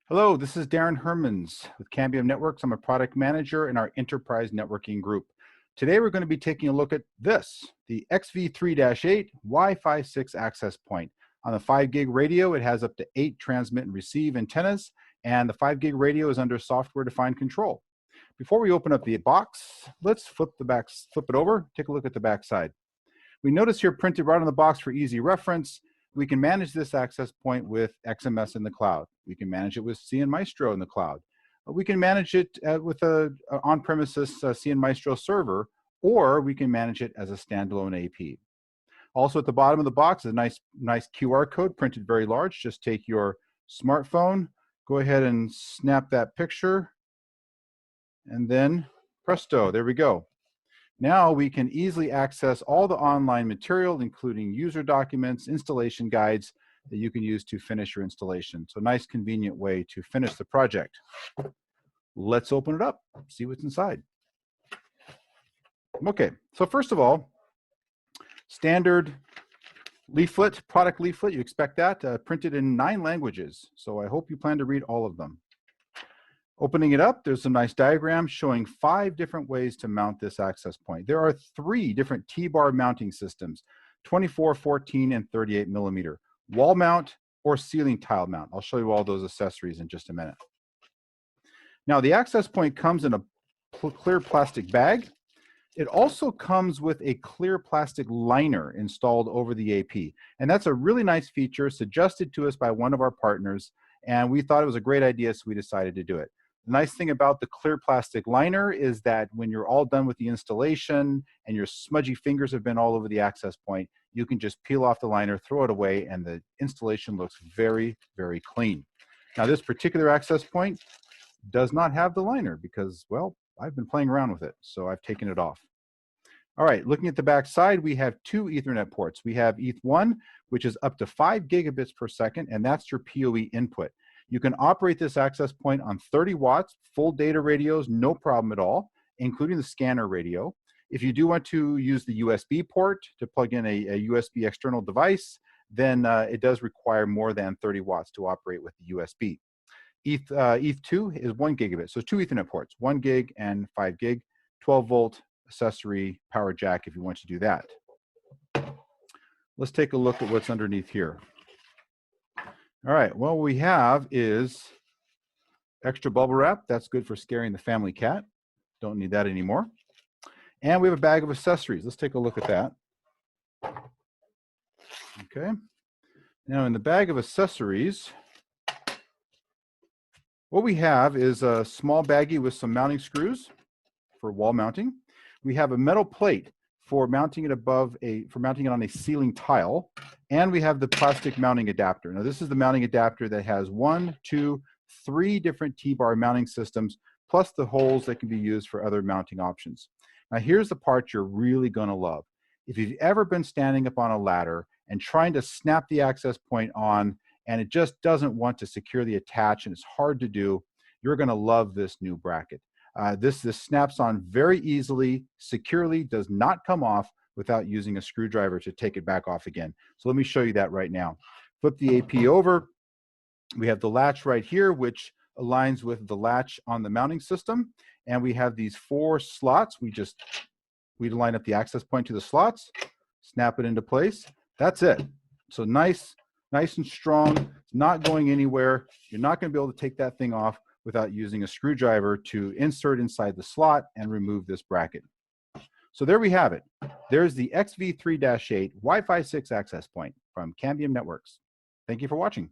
Hello, this is Darren Hermans with Cambium Networks. I'm a product manager in our enterprise networking group. Today we're going to be taking a look at this, the XV3-8 Wi-Fi 6 access point. On the 5 gig radio, it has up to 8 transmit and receive antennas, and the 5 gig radio is under software-defined control. Before we open up the box, let's flip it over, take a look at the back side. We notice here printed right on the box for easy reference, we can manage this access point with XMS in the cloud. We can manage it with CN Maestro in the cloud. We can manage it with an on-premises CN Maestro server, or we can manage it as a standalone AP. Also at the bottom of the box is a nice QR code printed very large. Just take your smartphone, go ahead and snap that picture, and then presto, there we go. Now we can easily access all the online material, including user documents, installation guides that you can use to finish your installation. So nice, convenient way to finish the project. Let's open it up, see what's inside. Okay, so first of all, standard leaflet, product leaflet, you expect that, printed in 9 languages. So I hope you plan to read all of them. Opening it up, there's some nice diagrams showing 5 different ways to mount this access point. There are 3 different T-bar mounting systems, 24, 14, and 38 millimeter. Wall mount or ceiling tile mount. I'll show you all those accessories in just a minute. Now the access point comes in a clear plastic bag. It also comes with a clear plastic liner installed over the AP. And that's a really nice feature suggested to us by one of our partners. And we thought it was a great idea, so we decided to do it. The nice thing about the clear plastic liner is that when you're all done with the installation and your smudgy fingers have been all over the access point, you can just peel off the liner, throw it away, and the installation looks very, very clean. Now this particular access point does not have the liner because, well, I've been playing around with it, so I've taken it off. All right, looking at the back side, we have 2 Ethernet ports. We have ETH1, which is up to 5 gigabits per second, and that's your PoE input. You can operate this access point on 30 watts, full data radios, no problem at all, including the scanner radio. If you do want to use the USB port to plug in a USB external device, then it does require more than 30 watts to operate with the USB. ETH2 is 1 gigabit, so 2 Ethernet ports, 1 gig and 5 gig, 12 volt accessory power jack if you want to do that. Let's take a look at what's underneath here. All right, what we have is extra bubble wrap. That's good for scaring the family cat. Don't need that anymore. And we have a bag of accessories. Let's take a look at that. Okay. Now in the bag of accessories, what we have is a small baggie with some mounting screws for wall mounting. We have a metal plate for mounting it on a ceiling tile, and we have the plastic mounting adapter. Now this is the mounting adapter that has 1, 2, 3 different T-bar mounting systems, plus the holes that can be used for other mounting options. Now here's the part you're really gonna love. If you've ever been standing up on a ladder and trying to snap the access point on, and it just doesn't want to securely attach and it's hard to do, you're gonna love this new bracket. This snaps on very easily, securely, does not come off without using a screwdriver to take it back off again. So let me show you that right now. Flip the AP over. We have the latch right here, which aligns with the latch on the mounting system. And we have these 4 slots. We line up the access point to the slots, snap it into place. That's it. So nice and strong. It's not going anywhere. You're not going to be able to take that thing off without using a screwdriver to insert inside the slot and remove this bracket. So there we have it. There's the XV3-8 Wi-Fi 6 access point from Cambium Networks. Thank you for watching.